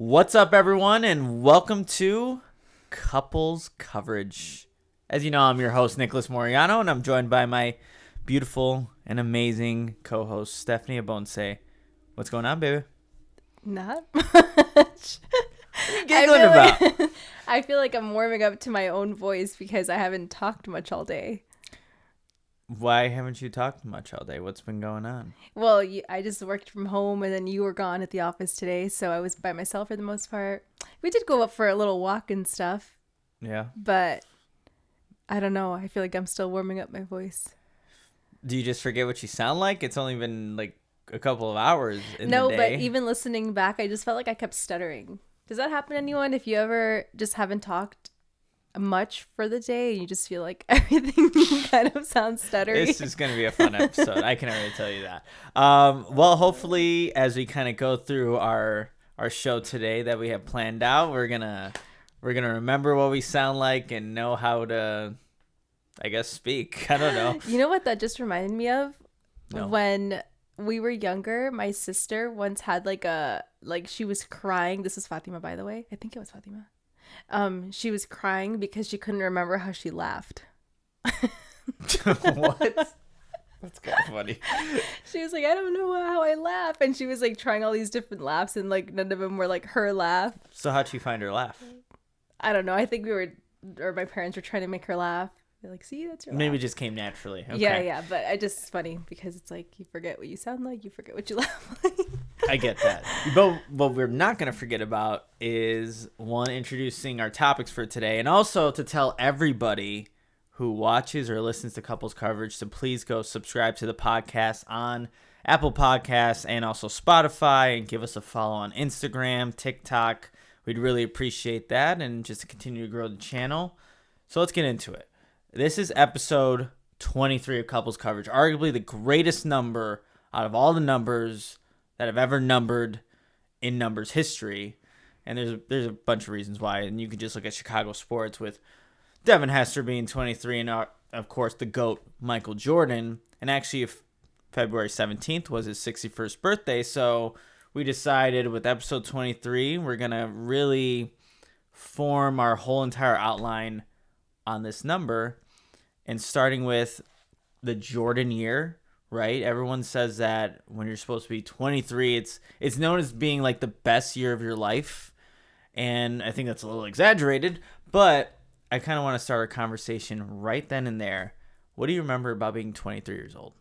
What's up, everyone, and welcome to Couples Coverage. As you know, I'm your host, Nicholas Moriano, and I'm joined by my beautiful and amazing co-host, Stephanie Abonse. What's going on, baby? Not much. What are you giggling about? I feel like I'm warming up to my own voice because I haven't talked much all day. Why haven't you talked much all day? What's been going on? Well, I just worked from home and then you were gone at the office today, so I was by myself for the most part. We did go up for a little walk and stuff. Yeah. But I don't know. I feel like I'm still warming up my voice. Do you just forget what you sound like? It's only been like a couple of hours in the day. No, but even listening back, I just felt like I kept stuttering. Does that happen to anyone? If you ever just haven't talked much for the day and you just feel like everything kind of sounds stuttery. This is going to be a fun episode. I can already tell you that. Well, hopefully as we kind of go through our show today that we have planned out, we're going to remember what we sound like and know how to, I guess, speak. I don't know. You know what that just reminded me of? No. When we were younger, my sister once had she was crying. This was Fatima, by the way. I think it was Fatima. She was crying because she couldn't remember how she laughed. What? That's kind of funny. She was like, I don't know how I laugh. And she was like trying all these different laughs and like none of them were like her laugh. So how'd she find her laugh? I don't know. I think my parents were trying to make her laugh. They're like, see, that's your laugh. Maybe it just came naturally. Okay. Yeah. But it's funny because it's like you forget what you sound like. You forget what you laugh like. I get that. But what we're not going to forget about is, one, introducing our topics for today, and also to tell everybody who watches or listens to Couples Coverage to please go subscribe to the podcast on Apple Podcasts and also Spotify, and give us a follow on Instagram, TikTok. We'd really appreciate that, and just to continue to grow the channel. So let's get into it. This is episode 23 of Couples Coverage, arguably the greatest number out of all the numbers that have ever numbered in numbers history. And there's a bunch of reasons why. And you can just look at Chicago sports with Devin Hester being 23 and, of course, the GOAT, Michael Jordan. And actually, February 17th was his 61st birthday. So we decided with episode 23, we're going to really form our whole entire outline on this number. And starting with the Jordan year, right? Everyone says that when you're supposed to be 23, it's known as being like the best year of your life. And I think that's a little exaggerated, but I kind of want to start our conversation right then and there. What do you remember about being 23 years old?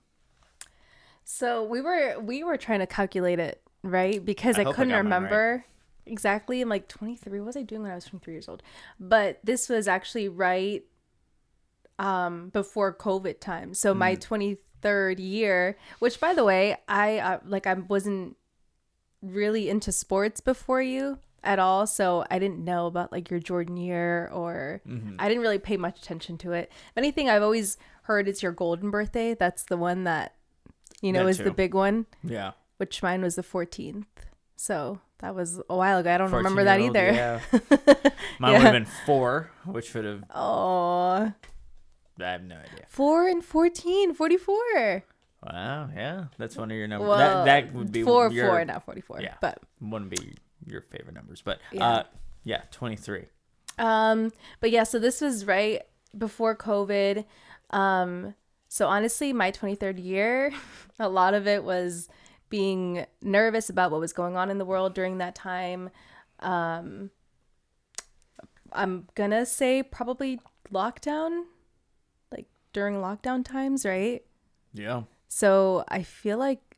So we were trying to calculate it, right? Because I couldn't remember exactly. I'm like, 23, what was I doing when I was 23 years old? But this was actually right before COVID time. So my 23rd year, which by the way, I wasn't really into sports before you at all, so I didn't know about like your Jordan year, or I didn't really pay much attention to it. If anything, I've always heard it's your golden birthday. That's the one that is the big one. Yeah. Which mine was the 14th. So that was a while ago. I don't remember that either. Yeah. Mine would have been 4, which would have... Oh. I have no idea. 4 and 14, 44. Wow, yeah. That's one of your numbers. Well, that would be 4, not 44. Yeah. But wouldn't be your favorite numbers. But 23. But yeah, so this was right before COVID. So honestly, my 23rd year, a lot of it was being nervous about what was going on in the world during that time. I'm gonna say probably lockdown, like during lockdown times, right? Yeah. So I feel like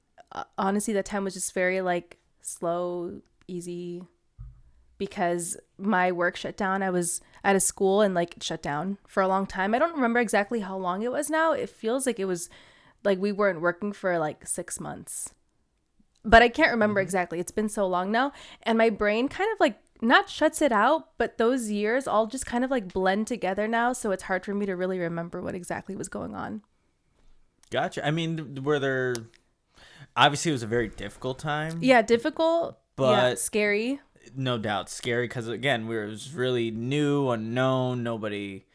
honestly that time was just very like slow, easy, because my work shut down. I was at a school and like it shut down for a long time. I don't remember exactly how long it was now. It feels like it was like we weren't working for like 6 months. But I can't remember exactly. It's been so long now. And my brain kind of like not shuts it out, but those years all just kind of like blend together now. So it's hard for me to really remember what exactly was going on. Gotcha. I mean, obviously it was a very difficult time. Yeah, difficult, but scary. No doubt scary because, again, it was really new, unknown, nobody,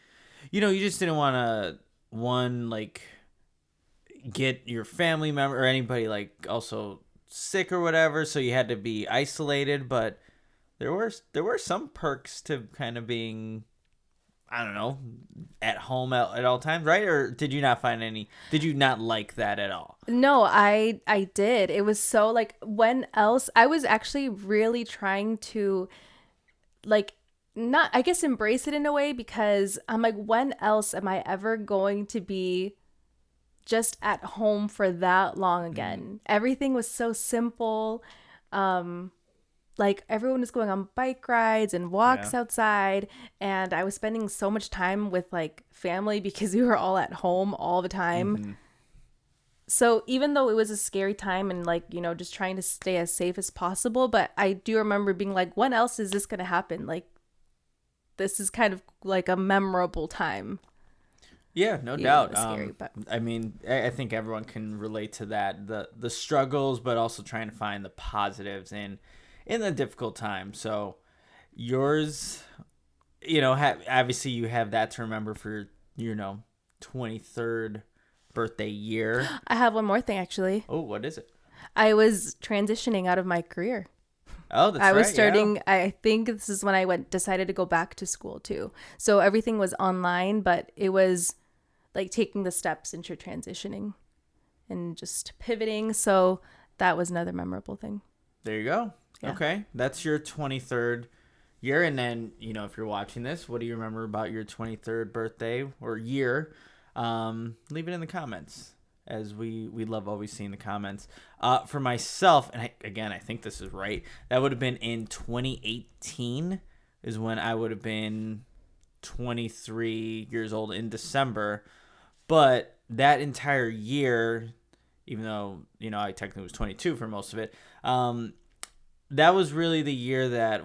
you just didn't want to, get your family member or anybody, also sick or whatever, so you had to be isolated. But there were some perks to kind of being, I don't know, at home at all times, right? Or did you not find any? Did you not like that at all? No, I did. It was so like, when else? I was actually really trying to like, not, I guess, embrace it in a way, because I'm like, when else am I ever going to be just at home for that long again? Everything was so simple. Like, everyone was going on bike rides and walks outside, and I was spending so much time with like family because we were all at home all the time. So even though it was a scary time and like, you know, just trying to stay as safe as possible, but I do remember being like, when else is this going to happen? Like, this is kind of like a memorable time. Yeah, no doubt. Scary, but I mean, I think everyone can relate to that, the struggles, but also trying to find the positives in the difficult time. So yours, you know, obviously you have that to remember for, you know, 23rd birthday year. I have one more thing, actually. Oh, what is it? I was transitioning out of my career. Oh, that's right. I was starting, yeah. I think this is when I decided to go back to school too. So everything was online, but it was like taking the steps into transitioning and just pivoting. So that was another memorable thing. There you go. Yeah. Okay. That's your 23rd year. And then, you know, if you're watching this, what do you remember about your 23rd birthday or year? Leave it in the comments, as we love always seeing the comments. For myself, and I think this is right, that would have been in 2018 is when I would have been 23 years old in December. But that entire year, even though, you know, I technically was 22 for most of it, that was really the year that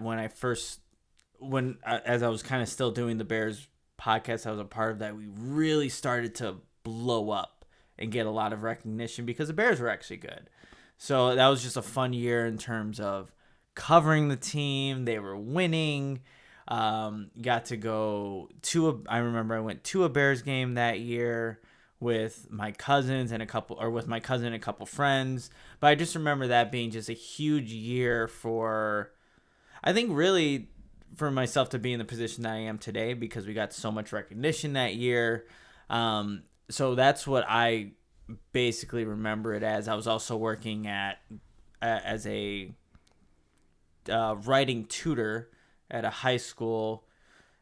as I was kind of still doing the Bears podcast I was a part of, that we really started to blow up and get a lot of recognition because the Bears were actually good. So that was just a fun year in terms of covering the team. They were winning. Got to go to I remember I went to a Bears game that year with my cousins and a couple friends. But I just remember that being just a huge year for, I think, really for myself to be in the position that I am today, because we got so much recognition that year. So that's what I basically remember it as. I was also working as a writing tutor at a high school.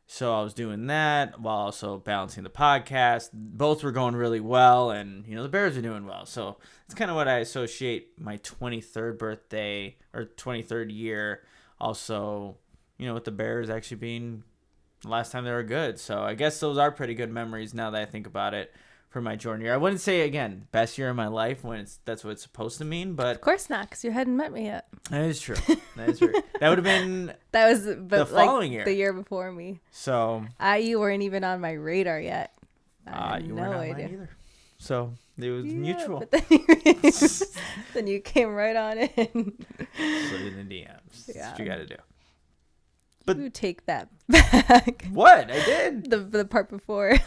So I was doing that while also balancing the podcast. Both were going really well, and, you know, the Bears are doing well. So it's kind of what I associate my 23rd birthday or 23rd year also, you know, with the Bears actually being the last time they were good. So I guess those are pretty good memories now that I think about it for my Jordan year. I wouldn't say, again, best year of my life when that's what it's supposed to mean, but of course not, because you hadn't met me yet. That is true. That is true. That would have been the following year, the year before me. So you weren't even on my radar yet. You weren't on mine either. So it was mutual. But then you came right on in. Slid in the DMs. That's what you got to do. But you take that back. What? I did. The part before.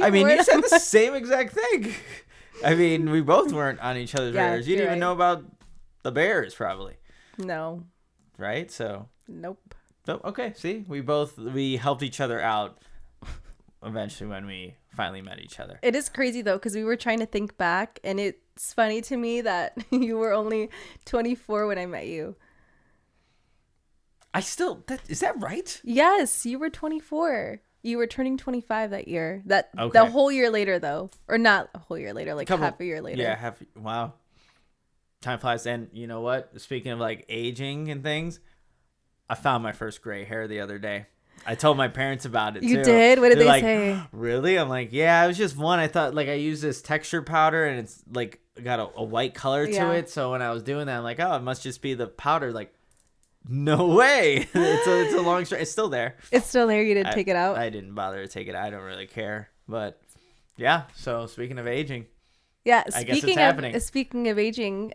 I mean, you said the same exact thing. I mean, we both weren't on each other's radars. You didn't even know about the Bears, probably. No. Right? So. Nope. So, okay. See, we helped each other out eventually when we finally met each other. It is crazy, though, because we were trying to think back, and it's funny to me that you were only 24 when I met you. Is that right? Yes, you were 24. You were turning 25 that year. The whole year later, though. Or not a whole year later, half a year later. Yeah, wow. Time flies. And you know what? Speaking of like aging and things, I found my first gray hair the other day. I told my parents about it, too. You did? What did They're they like, say? Really? I'm like, yeah, it was just one. I thought, like, I used this texture powder, and it's like got a white color to it. So when I was doing that, I'm like, oh, it must just be the powder. Like, no way. It's a long story. It's still there. It's still there. You didn't take it out? I didn't bother to take it out. I don't really care. But yeah, so speaking of aging. Yeah, I guess it's happening. Speaking of aging,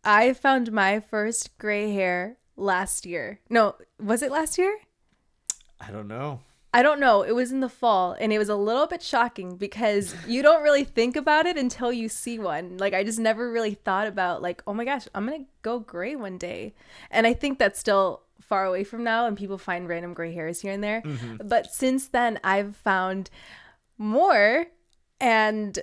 I found my first gray hair last year. No, was it last year? I don't know. I don't know. It was in the fall, and it was a little bit shocking because you don't really think about it until you see one. Like, I just never really thought about, like, oh my gosh, I'm going to go gray one day. And I think that's still far away from now, and people find random gray hairs here and there. Mm-hmm. But since then, I've found more, and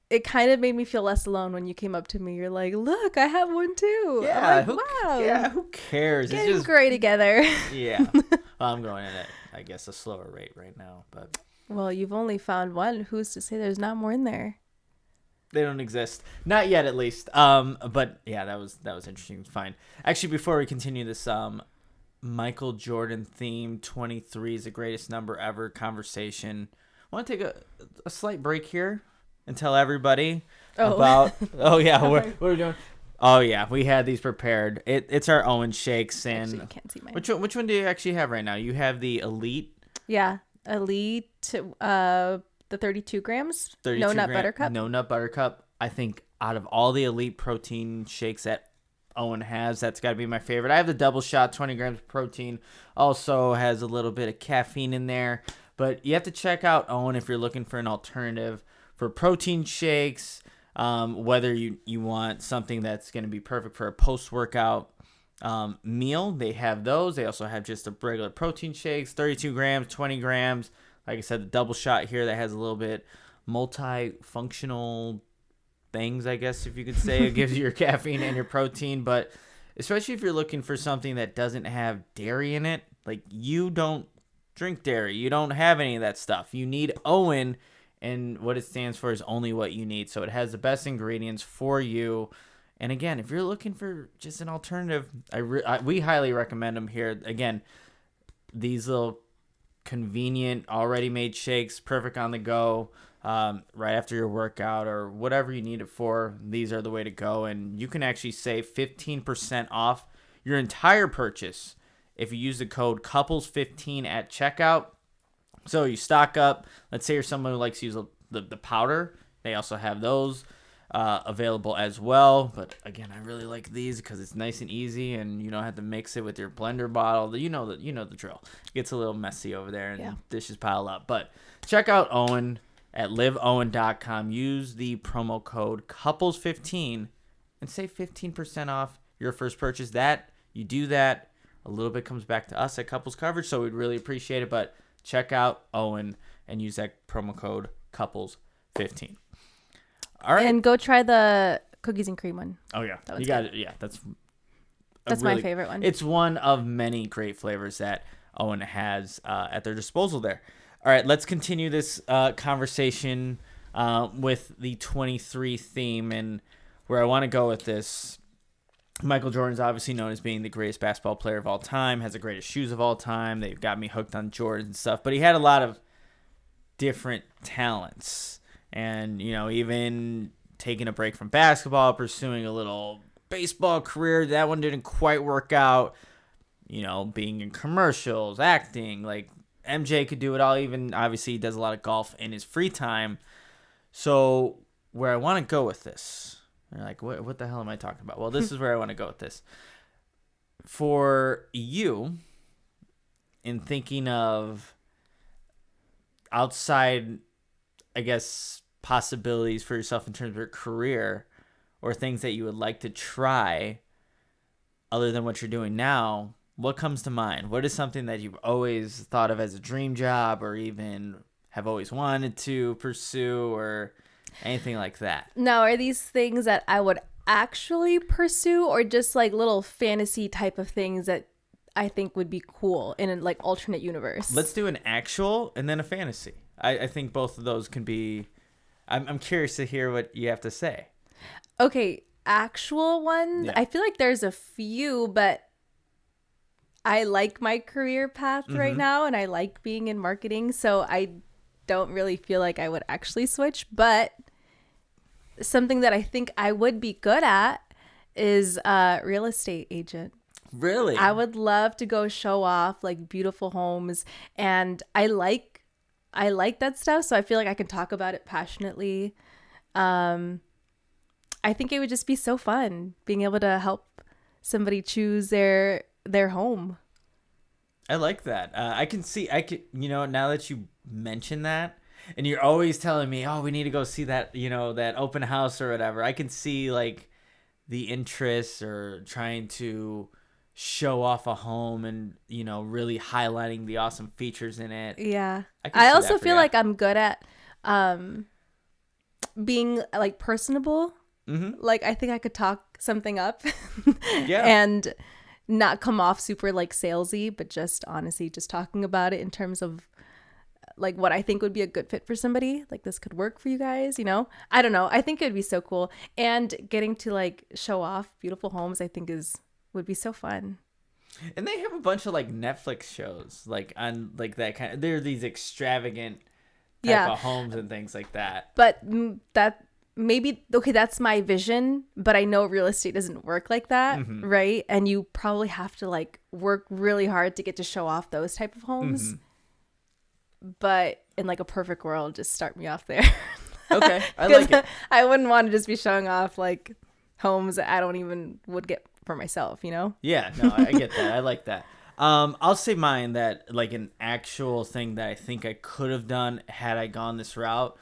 it kind of made me feel less alone when you came up to me. You're like, look, I have one too. Yeah, I'm like, wow. Yeah, who cares? Getting It's just gray together. Yeah. Well, I'm going at, I guess, a slower rate right now, but Well, you've only found one. Who's to say there's not more in there? they don't exist. Not yet, at least. But yeah, that was interesting. Fine. Actually, before we continue this, Michael Jordan theme 23 is the greatest number ever conversation. I want to take a slight break here and tell everybody about. Oh yeah, what are we doing? Oh yeah, we had these prepared. It's our Owen shakes, and actually, you can't see mine. Which one do you actually have right now? You have the Elite. Yeah, Elite. The 32 grams. 32 no nut buttercup. No nut buttercup. I think out of all the Elite protein shakes that Owen has, that's got to be my favorite. I have the double shot, 20 grams of protein. Also has a little bit of caffeine in there. But you have to check out Owen if you're looking for an alternative for protein shakes, whether you want something that's going to be perfect for a post-workout meal. They have those. They also have just a regular protein shakes, 32 grams, 20 grams. Like I said, the double shot here that has a little bit multifunctional things, I guess, if you could say. It gives you your caffeine and your protein. But especially if you're looking for something that doesn't have dairy in it, like you don't drink dairy, you don't have any of that stuff. You need Owen, and what it stands for is only what you need. So it has the best ingredients for you. And again, if you're looking for just an alternative, we highly recommend them here. Again, these little convenient, already made shakes, perfect on the go, right after your workout or whatever you need it for. These are the way to go. And you can actually save 15% off your entire purchase if you use the code couples15 at checkout. So you stock up. Let's say you're someone who likes to use the powder. They also have those available as well. But again, I really like these because it's nice and easy, and you don't have to mix it with your blender bottle. You know the drill. It gets a little messy over there, and dishes pile up. But check out Owen at liveowen.com. Use the promo code couples15 and save 15% off your first purchase. That you do that, a little bit comes back to us at Couples Coverage, so we'd really appreciate it. But check out Owen and use that promo code couples15. All right. And go try the cookies and cream one. Oh, yeah. You got it. Yeah, that's my favorite one. It's one of many great flavors that Owen has at their disposal there. All right, let's continue this conversation with the 23 theme. And where I want to go with this, Michael Jordan's obviously known as being the greatest basketball player of all time, has the greatest shoes of all time. They've got me hooked on Jordan and stuff. But he had a lot of different talents. And, even taking a break from basketball, pursuing a little baseball career, that one didn't quite work out. Being in commercials, acting, like MJ could do it all. Even, obviously, he does a lot of golf in his free time. So where I want to go with this, you're like, what the hell am I talking about? Well, this is where I want to go with this. For you, in thinking of outside, I guess, possibilities for yourself in terms of your career or things that you would like to try other than what you're doing now, what comes to mind? What is something that you've always thought of as a dream job or even have always wanted to pursue or anything like that? Now, are these things that I would actually pursue or just like little fantasy type of things that I think would be cool in an like alternate universe? Let's do an actual and then a fantasy. I think both of those can be... I'm curious to hear what you have to say. Okay, actual ones. Yeah. I feel like there's a few, but I like my career path right now, and I like being in marketing, so I don't really feel like I would actually switch. But something that I think I would be good at is a real estate agent. Really? I would love to go show off like beautiful homes, and I like that stuff, so I feel like I can talk about it passionately. I think it would just be so fun being able to help somebody choose their home. I like that. Now that you mention that, and you're always telling me, oh, we need to go see that, that open house or whatever. I can see like the interest or trying to show off a home and, really highlighting the awesome features in it. Yeah. I also feel like I'm good at being like personable. Mm-hmm. Like I think I could talk something up Yeah. and not come off super like salesy, but just honestly just talking about it in terms of like what I think would be a good fit for somebody. Like this could work for you guys, I don't know. I think it'd be so cool. And getting to like show off beautiful homes, I think would be so fun. And they have a bunch of like Netflix shows like on like that kind of, they're these extravagant type of homes and things like that. But that maybe, okay, that's my vision, but I know real estate doesn't work like that, mm-hmm. right? And you probably have to like work really hard to get to show off those type of homes. Mm-hmm. But in like a perfect world, just start me off there. Okay, I like it. I wouldn't want to just be showing off like homes that I don't even would get for myself, Yeah, no, I get that. I like that. I'll say mine, that like an actual thing that I think I could have done had I gone this route.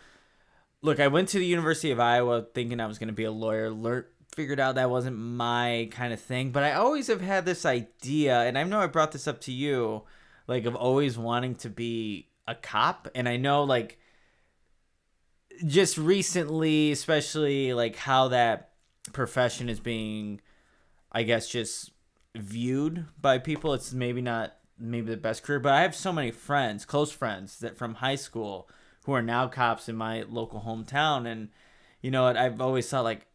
Look, I went to the University of Iowa thinking I was going to be a lawyer. Figured out that wasn't my kind of thing, but I always have had this idea, and I know I brought this up to you, like of always wanting to be a cop. And I know like just recently, especially like how that profession is being, I guess, just viewed by people. It's maybe not the best career, but I have so many friends, close friends that from high school who are now cops in my local hometown. And I've always thought like,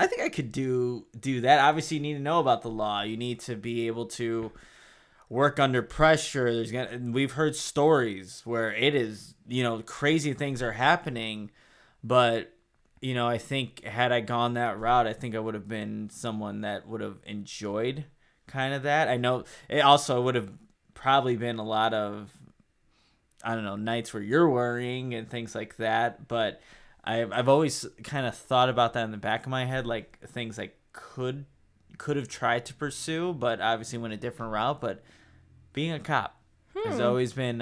I think I could do that. Obviously you need to know about the law. You need to be able to work under pressure. We've heard stories where it is, crazy things are happening, but I think had I gone that route, I think I would have been someone that would have enjoyed kind of that. I know it also would have probably been a lot of, I don't know, nights where you're worrying and things like that. But I've always kind of thought about that in the back of my head, like things I could have tried to pursue, but obviously went a different route. But being a cop has always been,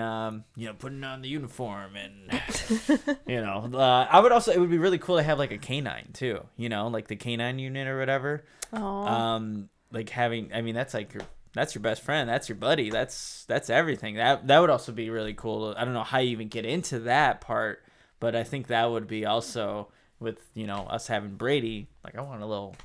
putting on the uniform and, I would also, it would be really cool to have like a canine too, like the canine unit or whatever. Like having, I mean, that's your best friend. That's your buddy. That's everything. That would also be really cool. I don't know how you even get into that part, but I think that would be also with, us having Brady, like I want a little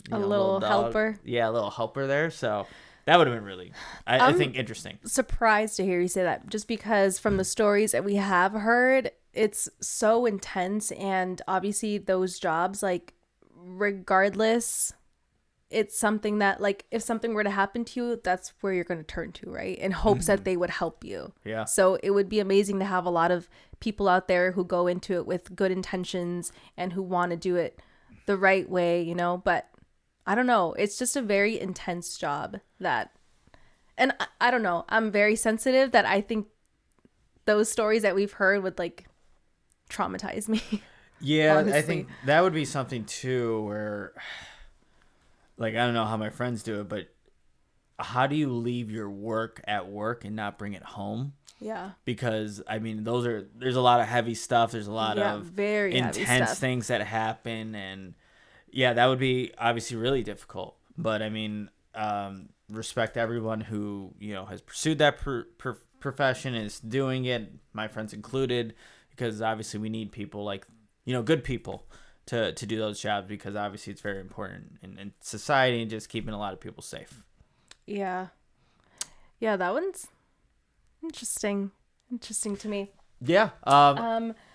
helper. Yeah, a little helper there. So that would have been really, I think, interesting. Surprised to hear you say that, just because from the stories that we have heard, it's so intense. And obviously those jobs, like regardless, it's something that like if something were to happen to you, that's where you're going to turn to, right? In hopes that they would help you. Yeah. So it would be amazing to have a lot of people out there who go into it with good intentions and who want to do it the right way, but I don't know. It's just a very intense job and I don't know. I'm very sensitive that I think those stories that we've heard would like traumatize me. Yeah, honestly. I think that would be something too where, like, I don't know how my friends do it, but how do you leave your work at work and not bring it home? Yeah. Because, I mean, there's a lot of heavy stuff. There's a lot of very intense things that happen. And yeah, that would be obviously really difficult. But I mean, respect everyone who, has pursued that profession, is doing it, my friends included, because obviously we need people like, good people to do those jobs, because obviously it's very important in society and just keeping a lot of people safe. Yeah. Yeah, that one's interesting to me. Yeah.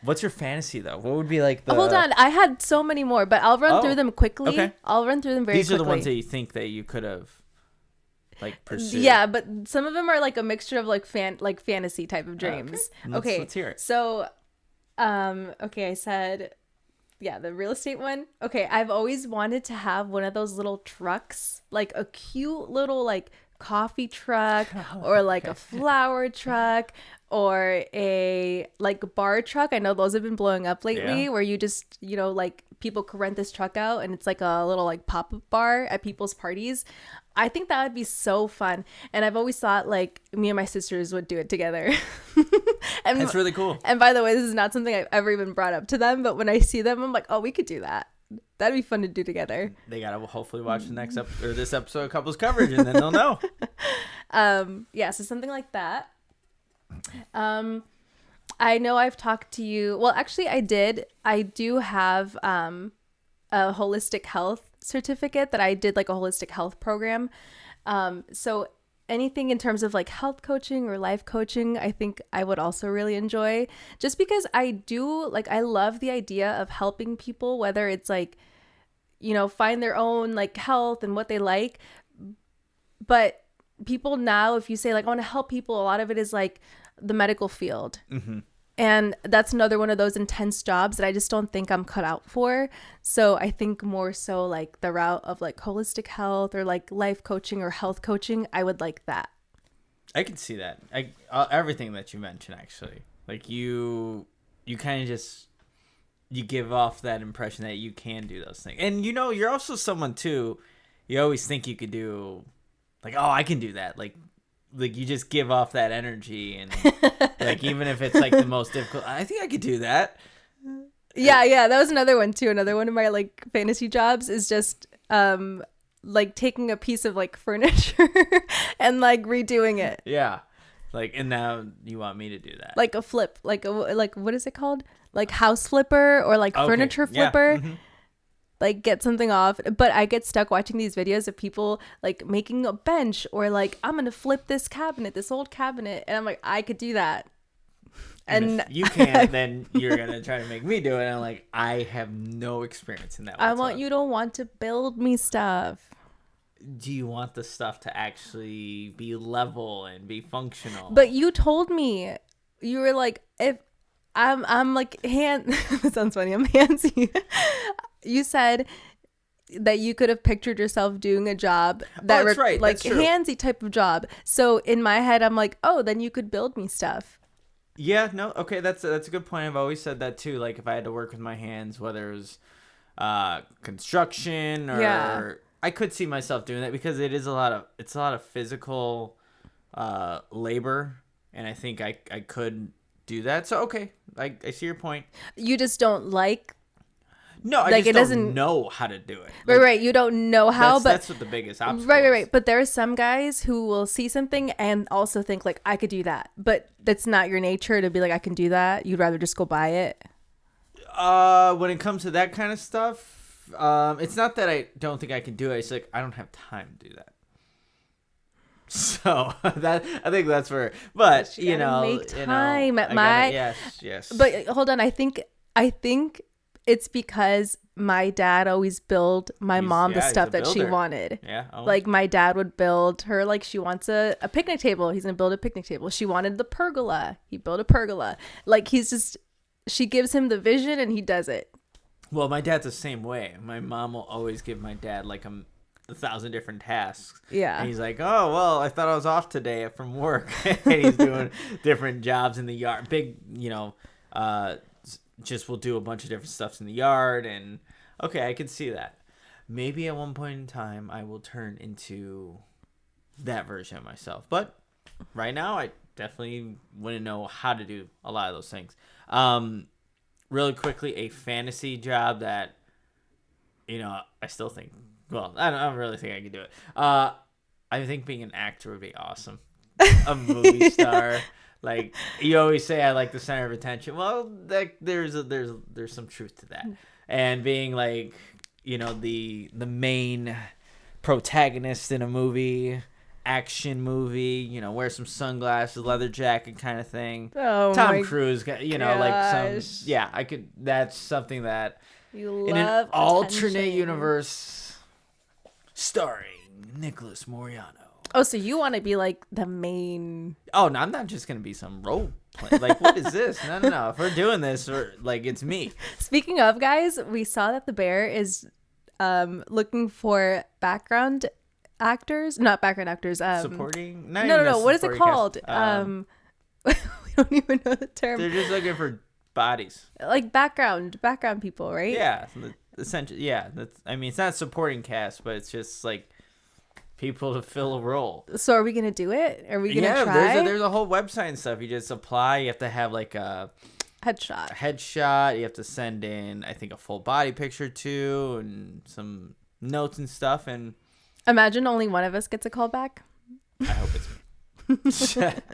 What's your fantasy though? What would be like the... Hold on, I had so many more, but I'll run through them quickly. Okay. I'll run through them very quickly. These are the ones that you think that you could have like pursued. Yeah, but some of them are like a mixture of like fantasy type of dreams. Okay. Let's hear it. So, okay, I said, yeah, the real estate one. Okay, I've always wanted to have one of those little trucks, like a cute little like coffee truck or like a flower truck or a like bar truck. I know those have been blowing up lately, where you just, like people could rent this truck out and it's like a little like pop-up bar at people's parties. I think that would be so fun. And I've always thought like me and my sisters would do it together. And that's really cool. And by the way, this is not something I've ever even brought up to them, but when I see them, I'm like, oh, we could do that. That'd be fun to do together. They gotta hopefully watch the next or this episode of Couples Coverage, and then they'll know. Yeah, so something like that. I know I've talked to you. Well, actually, I did. I do have a holistic health certificate that I did, like a holistic health program. So anything in terms of like health coaching or life coaching, I think I would also really enjoy, just because I love the idea of helping people, whether it's like, find their own like health and what they like. But people now, if you say like, I want to help people, a lot of it is like the medical field. Mm-hmm. And that's another one of those intense jobs that I just don't think I'm cut out for. So I think more so like the route of like holistic health or like life coaching or health coaching, I would like that. I can see that. Everything that you mentioned, actually. Like you kind of just, you give off that impression that you can do those things. And you're also someone too, you always think you could do, like, oh, I can do that. Like you just give off that energy, and like even if it's like the most difficult, I think I could do that. Yeah, that was another one too. Another one of my like fantasy jobs is just like taking a piece of like furniture and like redoing it. Yeah, like, and now you want me to do that, like a flip, like what is it called, like house flipper or like furniture flipper. Yeah. Mm-hmm. Like get something off. But I get stuck watching these videos of people like making a bench, or like, I'm gonna flip this old cabinet, and I'm like, I could do that. And if you can't, then you're gonna try to make me do it, and I'm like, I have no experience in that whatsoever. I want you to want to build me stuff. Do you want the stuff to actually be level and be functional? But you told me, you were like, if I'm like it sounds funny, I'm handsy. You said that you could have pictured yourself doing a job that that's right. like that's true. handsy type of job. So in my head, I'm like, oh, then you could build me stuff. Yeah, no, okay, that's a good point. I've always said that too. Like if I had to work with my hands, whether it was construction or I could see myself doing that, because it's a lot of physical labor, and I think I could do that. So okay, I see your point. You just don't like. No, I like, just don't know how to do it. Like, right. You don't know how, that's what the biggest obstacle is. Right. But there are some guys who will see something and also think like, I could do that. But that's not your nature to be like, I can do that. You'd rather just go buy it. When it comes to that kind of stuff, it's not that I don't think I can do it. It's like, I don't have time to do that. So that, I think that's where, but make time at yes. But hold on. I think it's because my dad always built my mom the stuff that she wanted. Yeah. Always. Like my dad would build her, like she wants a picnic table. He's going to build a picnic table. She wanted the pergola. He built a pergola. Like she gives him the vision and he does it. Well, my dad's the same way. My mom will always give my dad like 1,000 different tasks. Yeah. And he's like, oh, well, I thought I was off today from work. And he's doing different jobs in the yard. Big, just will do a bunch of different stuff in the yard, and okay, I can see that. Maybe at one point in time I will turn into that version of myself, but right now I definitely wouldn't know how to do a lot of those things. Really quickly, a fantasy job that I still think, well, I don't really think I can do it. I think being an actor would be awesome. A movie star. Like you always say, I like the center of attention. Well, there's some truth to that. And being like, the main protagonist in a movie, action movie, wear some sunglasses, leather jacket kind of thing. Oh, Tom Cruise, like some, I could. That's something that you in love an alternate universe starring Nicholas Moriano. Oh, so you want to be like the main? Oh, no, I'm not just gonna be some role play. Like, what is this? No. If we're doing this, it's me. Speaking of, guys, we saw that the Bear is looking for background actors, not background actors. Supporting? No. What is it called? We don't even know the term. They're just looking for bodies. Like background people, right? Yeah, essentially. Yeah, it's not supporting cast, but it's just like people to fill a role. So are we gonna do it? Are we gonna try? There's a whole website and stuff. You just apply. You have to have like a Headshot. A headshot. You have to send in, I think, a full body picture too, and some notes and stuff. And imagine only one of us gets a call back. I hope it's me.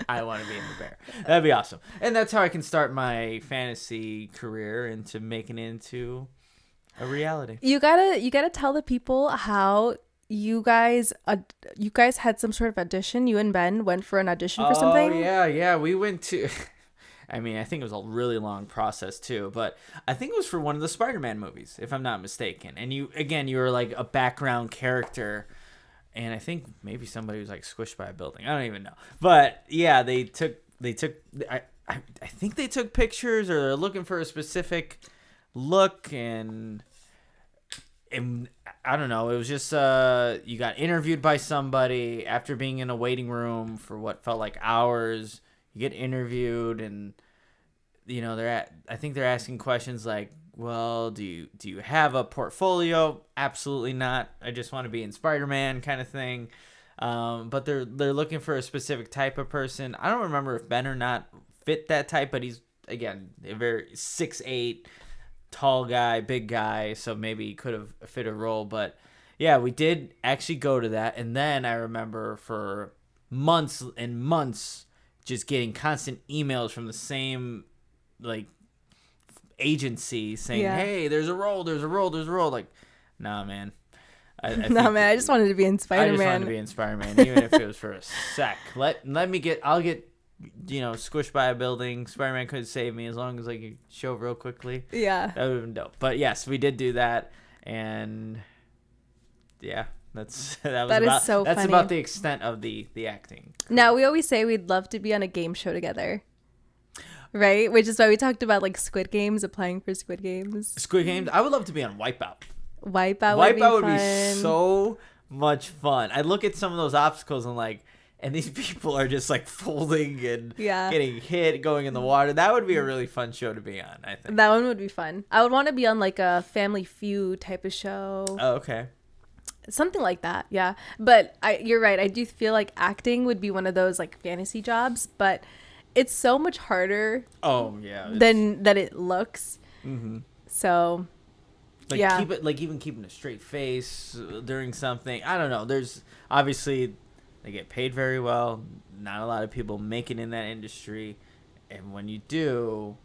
I want to be in the bear. That'd be awesome. And that's how I can start my fantasy career into making it into a reality. You gotta tell the people how you guys had some sort of audition. You and Ben went for an audition for something. Oh yeah. We went to. I mean, I think it was a really long process too, but I think it was for one of the Spider-Man movies, if I'm not mistaken. And you were like a background character. And I think maybe somebody was like squished by a building. I don't even know. But yeah, they took I think they took pictures, or they're looking for a specific look, and I don't know. It was just you got interviewed by somebody after being in a waiting room for what felt like hours. You get interviewed, and I think they're asking questions like, well, do you have a portfolio? Absolutely not. I just want to be in Spider-Man kind of thing. But they're looking for a specific type of person. I don't remember if Ben or not fit that type, but he's, again, a very 6'8", tall guy, big guy, so maybe he could have fit a role. But yeah, we did actually go to that. And then I remember for months and months just getting constant emails from the same, like, agency saying, hey, there's a role. Like, nah, man. I just wanted to be in Spider-Man. I just wanted to be in Spider-Man, even if it was for a sec. I'll get squished by a building. Spider-Man could save me as long as I could show real quickly. Yeah. That would have been dope. But yes, we did do that, and yeah, that's about the extent of the acting. Now, we always say we'd love to be on a game show together. Right? Which is why we talked about like Squid Games, applying for Squid Games. Squid Games? I would love to be on Wipeout. Wipeout would be so much fun. I look at some of those obstacles and these people are just like folding and getting hit, going in the water. That would be a really fun show to be on, I think. That one would be fun. I would want to be on like a Family Feud type of show. Oh, okay. Something like that, yeah. But you're right. I do feel like acting would be one of those like fantasy jobs, but it's so much harder. Oh yeah. Than that it looks. Mm-hmm. So. Even keeping a straight face during something. I don't know. There's obviously they get paid very well. Not a lot of people make it in that industry, and when you do,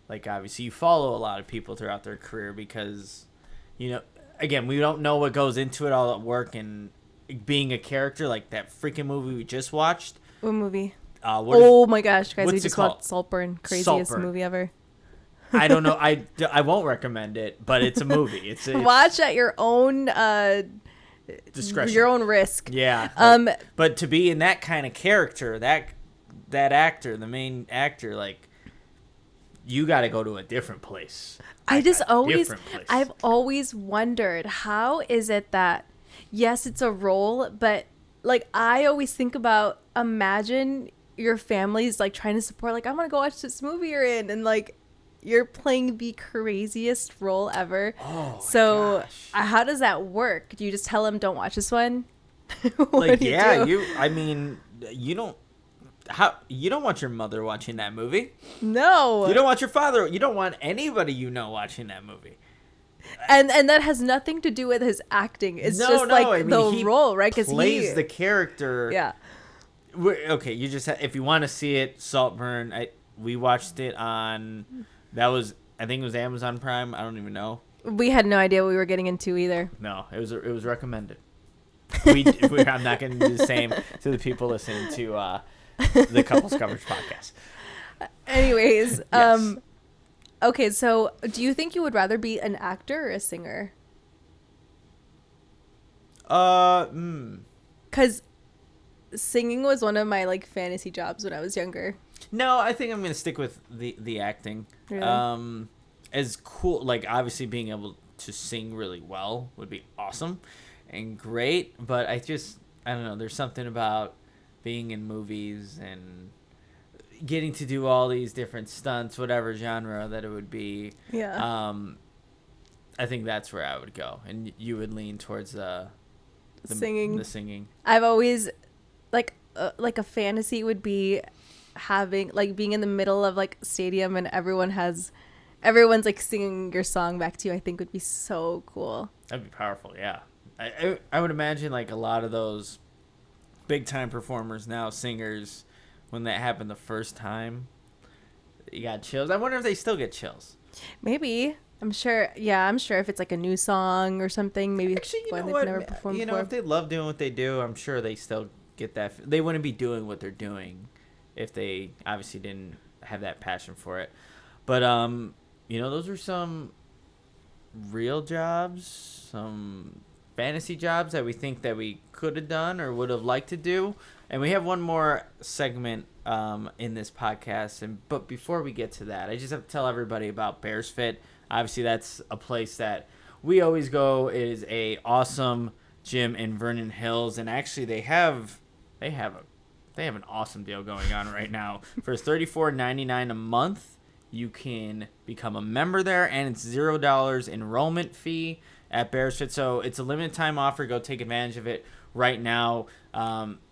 like obviously you follow a lot of people throughout their career because, again, we don't know what goes into it all at work and being a character like that freaking movie we just watched. What movie? My gosh, guys, we just watched Saltburn, craziest movie ever. I don't know. I won't recommend it, but it's a movie. It's watch at your own discretion, your own risk. Yeah. But to be in that kind of character, that actor, the main actor, like, you got to go to a different place. I've always wondered, how is it that, yes, it's a role, but like I always think about, imagine your family's like trying to support, like, I want to go watch this movie you're in, and like you're playing the craziest role ever. Oh, so gosh. How does that work? Do you just tell them don't watch this one? You don't want your mother watching that movie. No. You don't want your father. You don't want anybody watching that movie. And that has nothing to do with his acting. It's the role, right? Because he plays the character. Yeah. Okay, you just if you want to see it, Saltburn. We watched it on. I think it was Amazon Prime. I don't even know. We had no idea what we were getting into either. No, it was recommended. I'm not going to do the same to the people listening to the Couples Coverage podcast. Anyways, yes. Okay, so do you think you would rather be an actor or a singer? Because singing was one of my like fantasy jobs when I was younger. No, I think I'm gonna stick with the acting. Really? As cool, like obviously being able to sing really well would be awesome and great, but I don't know. There's something about being in movies and getting to do all these different stunts, whatever genre that it would be. Yeah. I think that's where I would go, and you would lean towards the singing. The singing. I've always like a fantasy would be having like being in the middle of like stadium and everyone's like singing your song back to you, I think would be so cool. That'd be powerful. Yeah. I would imagine like a lot of those big time performers now, singers, when that happened the first time, you got chills. I wonder if they still get chills. Maybe. I'm sure. Yeah, I'm sure if it's like a new song or something, maybe actually, you know they've what? never performed before. If they love doing what they do, I'm sure they still get that. They wouldn't be doing what they're doing if they obviously didn't have that passion for it. But those are some real jobs, some fantasy jobs that we think that we could have done or would have liked to do. And we have one more segment in this podcast. But before we get to that, I just have to tell everybody about Bears Fit. Obviously, that's a place that we always go. It is a awesome gym in Vernon Hills, and actually they have an awesome deal going on right now. For $34.99 a month, you can become a member there, and it's $0 enrollment fee at Bears Fit. So it's a limited time offer. Go take advantage of it right now.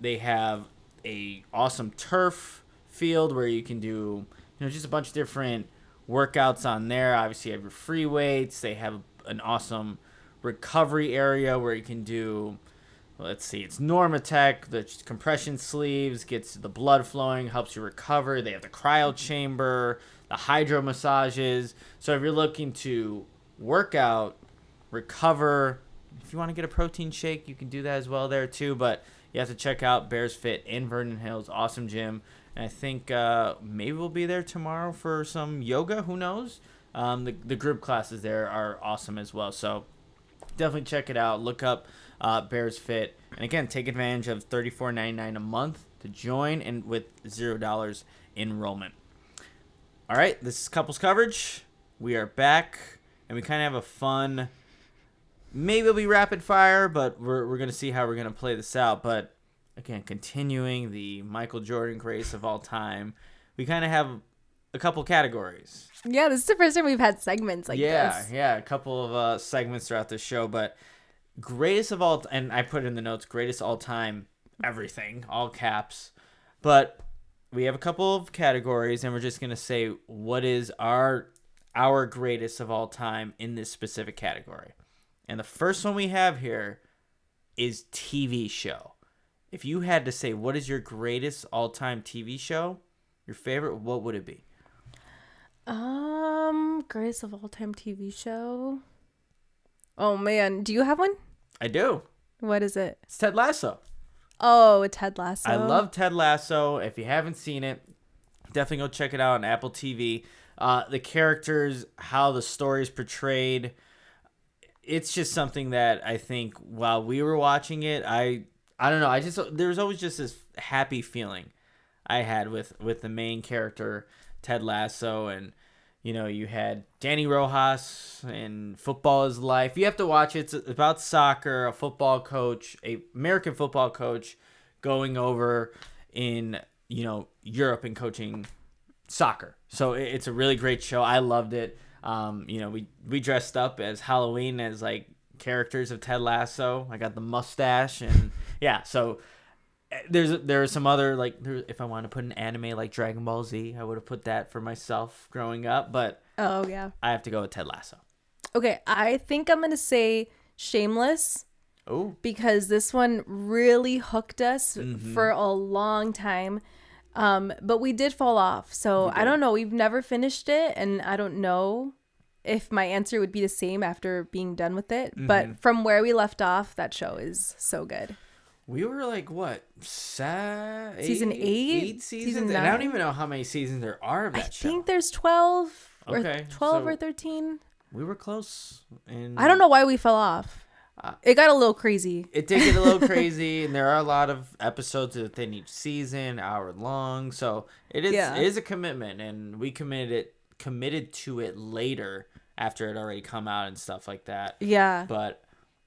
They have a awesome turf field where you can do just a bunch of different workouts on there. Obviously, you have your free weights. They have an awesome recovery area where you can do, let's see, it's Normatec, the compression sleeves, gets the blood flowing, helps you recover. They have the cryo chamber, the hydro massages. So if you're looking to work out, recover, if you want to get a protein shake, you can do that as well there too. But you have to check out Bears Fit in Vernon Hills. Awesome gym. And I think maybe we'll be there tomorrow for some yoga. Who knows? The group classes there are awesome as well. So definitely check it out. Look up Bears Fit. And again, take advantage of $34.99 a month to join and with $0 enrollment. All right, this is Couples Coverage. We are back, and we kind of have a fun, maybe it'll be rapid fire, but we're going to see how we're going to play this out. But again, continuing the Michael Jordan greatest of all time, we kind of have a couple categories. Yeah, this is the first time we've had segments like this. Yeah, a couple of segments throughout the show. But greatest of all, and I put in the notes, greatest all time, everything, all caps. But we have a couple of categories, and we're just going to say what is our greatest of all time in this specific category. And the first one we have here is TV show. If you had to say what is your greatest all-time TV show, your favorite, what would it be? Greatest of all-time TV show. Oh man, do you have one? I do. What is it? It's Ted Lasso. Oh, Ted Lasso. I love Ted Lasso. If you haven't seen it, definitely go check it out on Apple TV. The characters, how the story is portrayed, it's just something that I think while we were watching it, I don't know. There was always just this happy feeling I had with the main character, Ted Lasso. And, you had Danny Rojas and Football is Life. You have to watch it. It's about soccer, a football coach, a American football coach going over in, Europe and coaching soccer. So it's a really great show. I loved it. We dressed up as Halloween as like characters of Ted Lasso. I got the mustache and yeah. So there are some other if I want to put an anime like Dragon Ball Z, I would have put that for myself growing up. But oh yeah, I have to go with Ted Lasso. Okay, I think I'm gonna say Shameless. Oh, because this one really hooked us for a long time. But we did fall off. So I don't know. We've never finished it. And I don't know if my answer would be the same after being done with it. Mm-hmm. But from where we left off, that show is so good. We were like, what? Season 8? 8 seasons? And I don't even know how many seasons there are of that show. I think there's 12 or okay, 12 or 13. We were close. And I don't know why we fell off. It got a little crazy. It did get a little crazy, and there are a lot of episodes within each season, hour long. So it is a commitment, and we committed to it later after it already come out and stuff like that. Yeah. But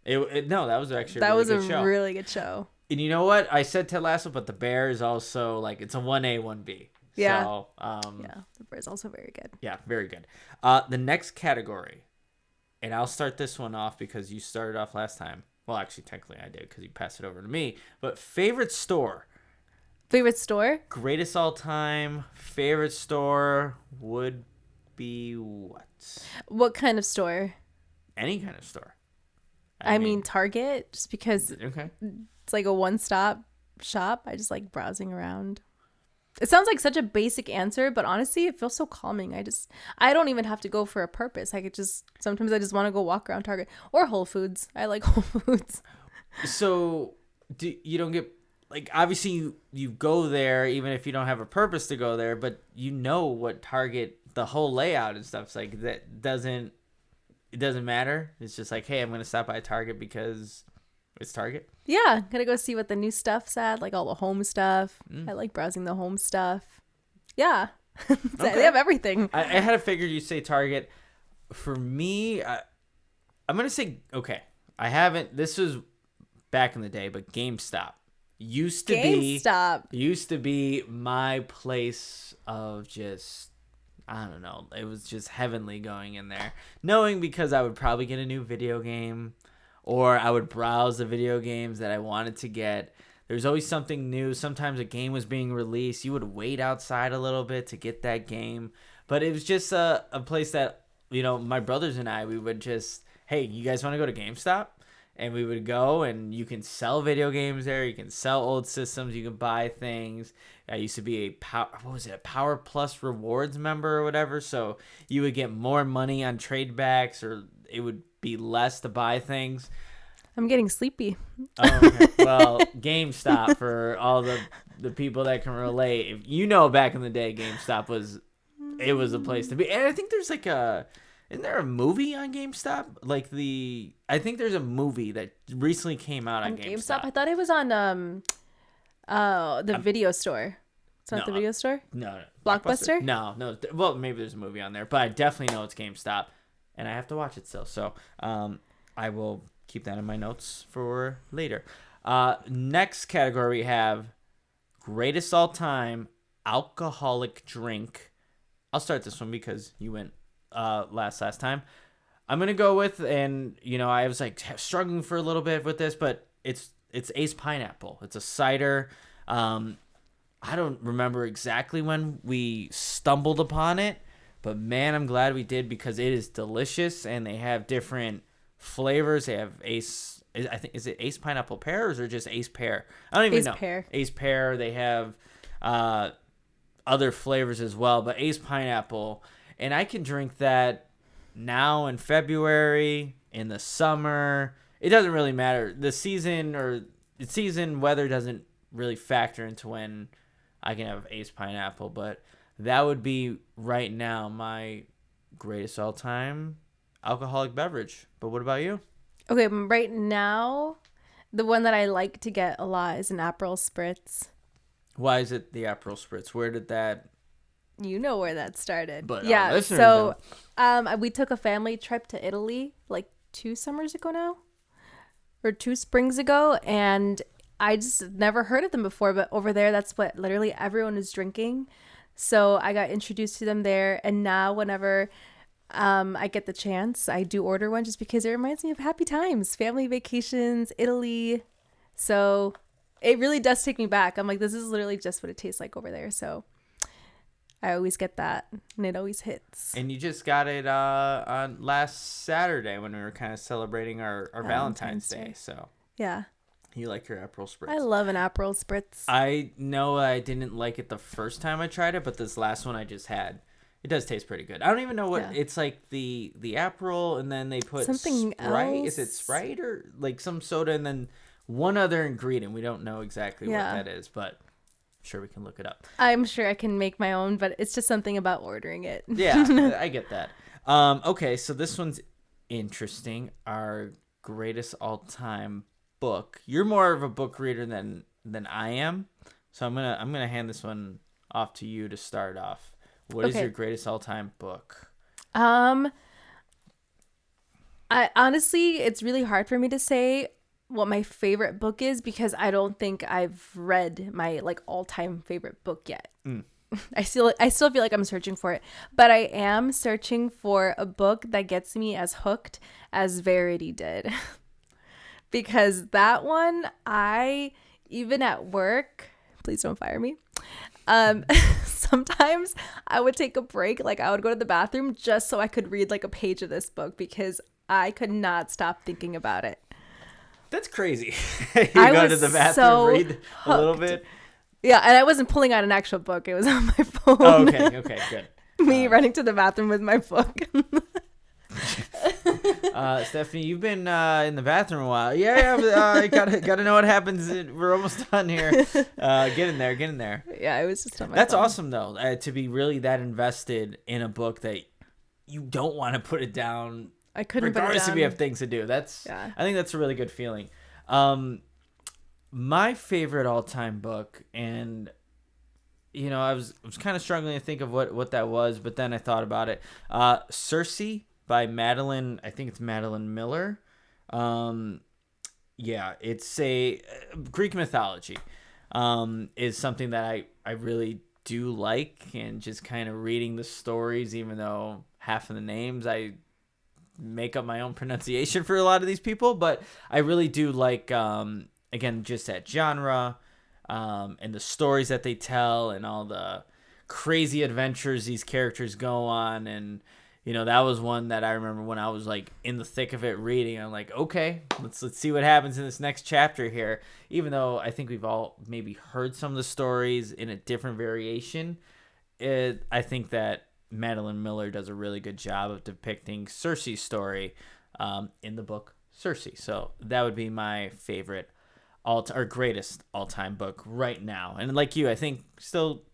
that was actually a really good show. And you know what? I said Ted Lasso, but The Bear is also it's a 1A, 1B. Yeah. So, The Bear is also very good. Yeah, very good. The next category. And I'll start this one off because you started off last time. Well, actually, technically I did because you passed it over to me. But favorite store. Favorite store? Greatest all time favorite store would be what? What kind of store? Any kind of store. I mean Target, just because Okay. it's like a one-stop shop. I just like browsing around. It sounds like such a basic answer, but honestly, it feels so calming. I don't even have to go for a purpose. Sometimes I just want to go walk around Target or Whole Foods. I like Whole Foods. So you don't get, like, obviously you go there even if you don't have a purpose to go there, but you know what Target, the whole layout and stuff's like, it doesn't matter. It's just like, hey, I'm going to stop by Target because it's Target. Yeah, gotta go see what the new stuff's at, like all the home stuff. I like browsing the home stuff. Yeah. Okay. They have everything. I had to figure you say Target. For me, I'm going to say, okay, this was back in the day, but GameStop used to be my place of just, I don't know, it was just heavenly going in there, knowing because I would probably get a new video game, or I would browse the video games that I wanted to get. There's always something new. Sometimes a game was being released. You would wait outside a little bit to get that game. But it was just a place that, my brothers and I, we would just, hey, you guys want to go to GameStop? And we would go, and you can sell video games there. You can sell old systems. You can buy things. I used to be a Power Plus Rewards member or whatever. So you would get more money on trade backs, or it would be less to buy things. I'm getting sleepy. Oh, okay. Well, GameStop, for all the people that can relate, back in the day, GameStop was a place to be. And I think there's isn't there a movie on GameStop? I think there's a movie that recently came out on GameStop. I thought it was on the video store. It's not the video store? No. Blockbuster? No. Well, maybe there's a movie on there, but I definitely know it's GameStop, and I have to watch it still. So I will keep that in my notes for later. Next category we have greatest all time alcoholic drink. I'll start this one because you went last time. I'm gonna go with, and I was like struggling for a little bit with this, but it's Ace Pineapple. It's a cider. I don't remember exactly when we stumbled upon it, but man, I'm glad we did, because it is delicious, and they have different flavors. They have Ace, I think, is it Ace Pineapple Pear, or is it just Ace Pear? I don't even know. Ace Pear. They have other flavors as well, but Ace Pineapple, and I can drink that now in February, in the summer. It doesn't really matter. The season weather doesn't really factor into when I can have Ace Pineapple, but that would be right now my greatest all-time alcoholic beverage. But what about you? Okay, right now, the one that I like to get a lot is an Aperol Spritz. Why is it the Aperol Spritz? Where did that... You know where that started. But yeah, so we took a family trip to Italy like 2 summers ago now, or 2 springs ago, and I just never heard of them before, but over there, that's what literally everyone is drinking. So I got introduced to them there, and now whenever I get the chance, I do order one, just because it reminds me of happy times, family vacations, Italy. So it really does take me back. I'm like, this is literally just what it tastes like over there. So I always get that, and it always hits. And you just got it on last Saturday when we were kind of celebrating our Valentine's Day. So yeah. You like your Aperol Spritz? I love an Aperol Spritz. I know I didn't like it the first time I tried it, but this last one I just had, it does taste pretty good. I don't even know what it's like. The Aperol, and then they put something Sprite. else. Is it Sprite or like some soda, and then one other ingredient? We don't know exactly what that is, but I'm sure we can look it up. I'm sure I can make my own, but it's just something about ordering it. Yeah, I get that. Okay, so this one's interesting. Our greatest all-time book. You're more of a book reader than I am, so I'm gonna hand this one off to you to start off. What is your greatest all-time book? I honestly, it's really hard for me to say what my favorite book is, because I don't think I've read my like all-time favorite book yet. I still feel like I'm searching for it, but I am searching for a book that gets me as hooked as Verity did. Because that one, even at work, Please don't fire me. Sometimes I would take a break. Like I would go to the bathroom just so I could read like a page of this book because I could not stop thinking about it. That's crazy. You go to the bathroom, read a little bit. Yeah, and I wasn't pulling out an actual book. It was on my phone. Oh, okay, good. Me running to the bathroom with my book. Stephanie, you've been in the bathroom a while. Yeah, gotta know what happens. We're almost done here. Get in there. Yeah, it was just on my That's phone. awesome, though, to be really that invested in a book that you don't want to put it down. I couldn't put it regardless down. if you have things to do. I think that's a really good feeling. My favorite all-time book, and I was kind of struggling to think of what that was, but then I thought about it. Circe by Madeline, I think it's Madeline Miller. It's a Greek mythology. Is something that I really do like, and just kind of reading the stories, even though half of the names I make up my own pronunciation for a lot of these people, but I really do like, again, just that genre, and the stories that they tell and all the crazy adventures these characters go on. And, that was one that I remember when I was like in the thick of it reading. I'm like, okay, let's see what happens in this next chapter here. Even though I think we've all maybe heard some of the stories in a different variation, I think that Madeline Miller does a really good job of depicting Circe's story in the book Circe. So that would be my favorite greatest all-time book right now. And like you, I think still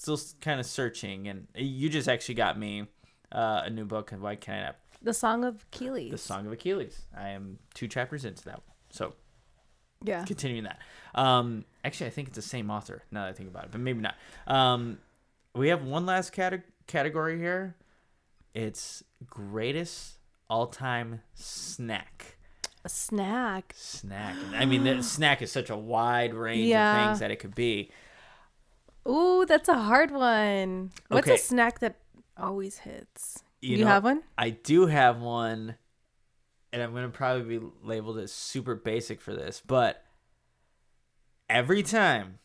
kind of searching. And you just actually got me a new book. Why can't I? The Song of Achilles. The Song of Achilles. I am 2 chapters into that one. So yeah, continuing that. Actually, I think it's the same author now that I think about it, but maybe not. We have one last category here. It's greatest all-time snack. A snack. I mean, the snack is such a wide range of things that it could be. Ooh, that's a hard one. What's a snack that always hits? You have one? I do have one, and I'm going to probably be labeled as super basic for this, but every time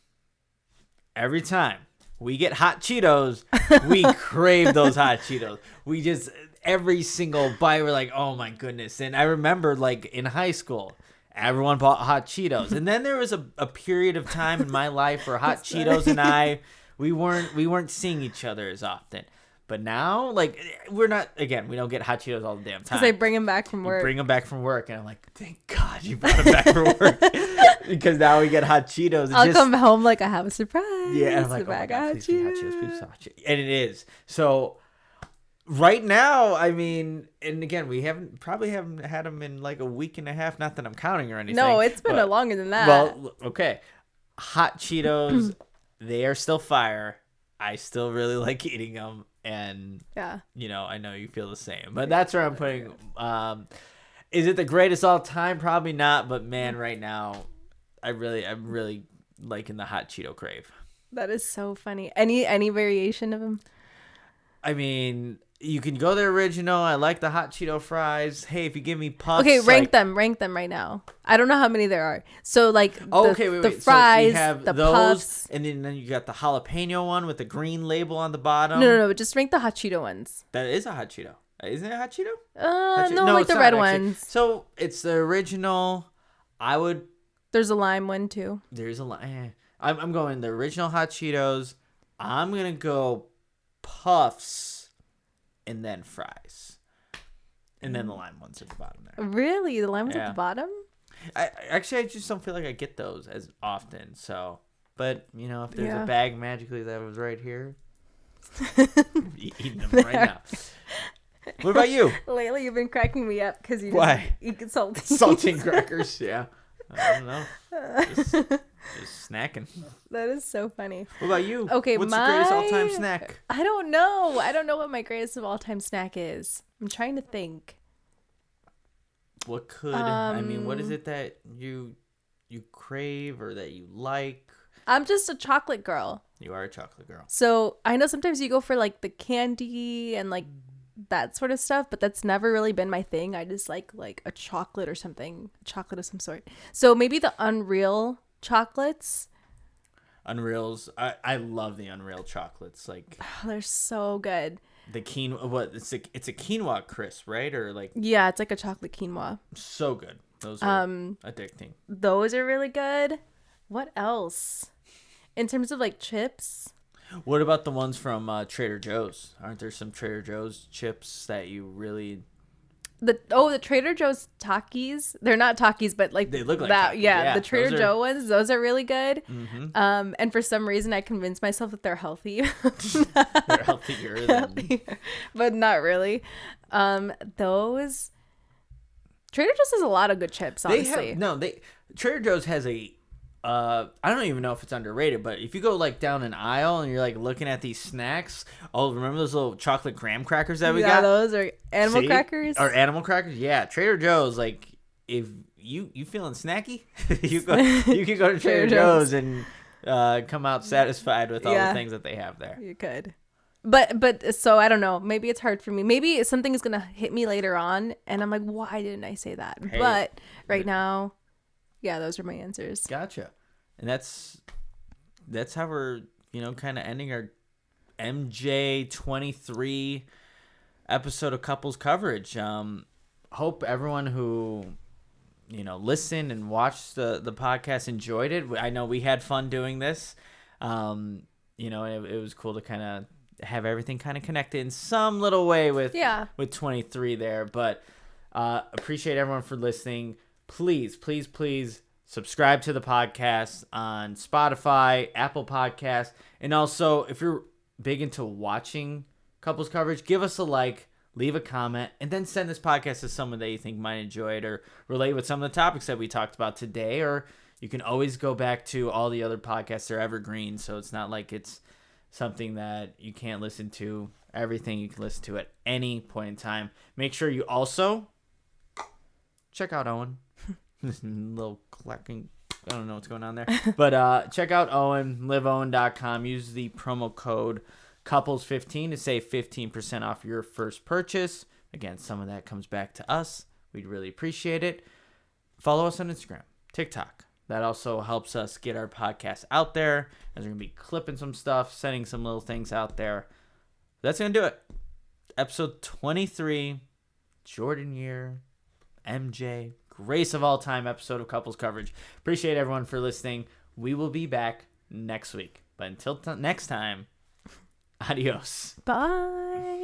we get hot Cheetos, we crave those hot Cheetos. We just, every single bite, we're like, oh my goodness. And I remember like in high school, everyone bought hot Cheetos. And then there was a period of time in my life where hot Cheetos and we weren't seeing each other as often. But now, like, we don't get hot Cheetos all the damn time. Because I bring them back from work. Bring them back from work. And I'm like, thank God you brought them back from work. Because now we get hot Cheetos. I'll come home like I have a surprise. Yeah, and I'm like, oh my God, please be hot Cheetos, please be hot Cheetos. And it is. So, right now, I mean, and again, we probably haven't had them in like a week and a half. Not that I'm counting or anything. No, it's been longer than that. Well, okay. Hot Cheetos, they are still fire. I still really like eating them. And, I know you feel the same. But that's where I'm putting. Is it the greatest all time? Probably not. But, man, right now, I'm really liking the hot Cheeto crave. That is so funny. Any variation of them? I mean, you can go the original. I like the hot Cheeto fries. Hey, if you give me puffs. Okay, rank them right now. I don't know how many there are. So like the fries, so we have the those, puffs, and then you got the jalapeno one with the green label on the bottom. No, just rank the hot Cheeto ones. That is a hot Cheeto. Isn't it a hot Cheeto? No, like the red ones. So it's the original. There's a lime one too. There's a lime. I'm going the original hot Cheetos. I'm gonna go puffs. And then fries. And then the lime ones at the bottom there. Really? The lime ones at the bottom? I just don't feel like I get those as often. So, but, if there's a bag magically that was right here, eating them right now. What about you? Lately, you've been cracking me up because you eat saltines. Saltine crackers, yeah. I don't know. Just snacking. That is so funny. What about you? Okay, what's your greatest all-time snack? I don't know. I don't know what my greatest of all-time snack is. I'm trying to think. What could what is it that you crave or that you like? I'm just a chocolate girl. You are a chocolate girl. So I know sometimes you go for like the candy and like that sort of stuff, but that's never really been my thing. I just like a chocolate or something, chocolate of some sort. So maybe the Unreal chocolates. Unreals. I love the Unreal chocolates. Like, oh, they're so good. The quinoa, it's a quinoa crisp, right? Or like, yeah, it's like a chocolate quinoa. So good. Those are addicting. Those are really good. What else? In terms of like chips? What about the ones from Trader Joe's? Aren't there some Trader Joe's chips that you really... The Trader Joe's Takis? They're not Takis, but like they look like that. Takis. Yeah, the Trader Joe ones, those are really good. Mm-hmm. And for some reason, I convinced myself that they're healthy. They're healthier than... but not really. Those Trader Joe's has a lot of good chips. Honestly, Trader Joe's has a... I don't even know if it's underrated, but if you go like down an aisle and you're like looking at these snacks, remember those little chocolate graham crackers that we got? Those are animal crackers. Or animal crackers, yeah. Trader Joe's, like, if you feeling snacky, you can go to Trader Joe's and come out satisfied with all the things that they have there. You could, but so I don't know. Maybe it's hard for me. Maybe something is gonna hit me later on, and I'm like, why didn't I say that? Hey, but right now. Yeah, those are my answers. Gotcha. And that's how we're, kind of ending our MJ 23 episode of Couples Coverage. Hope everyone who, listened and watched the podcast enjoyed it. I know we had fun doing this. It was cool to kind of have everything kind of connected in some little way with 23 there. But appreciate everyone for listening. Please, please, please subscribe to the podcast on Spotify, Apple Podcasts, and also if you're big into watching Couples Coverage, give us a like, leave a comment, and then send this podcast to someone that you think might enjoy it or relate with some of the topics that we talked about today. Or you can always go back to all the other podcasts. They're evergreen, so it's not like it's something that you can't listen to. Everything you can listen to at any point in time. Make sure you also check out Owen. Little clacking, I don't know what's going on there, but check out Owen, liveowen.com. Use the promo code couples15 to save 15% off your first purchase. Again, some of that comes back to us. We'd really appreciate it. Follow us on Instagram, TikTok. That also helps us get our podcast out there, as we're gonna be clipping some stuff, sending some little things out there. That's gonna do it. Episode 23, Jordan Year, MJ, greatest of all time episode of Couples Coverage. Appreciate everyone for listening. We will be back next week. But until next time, adios. Bye.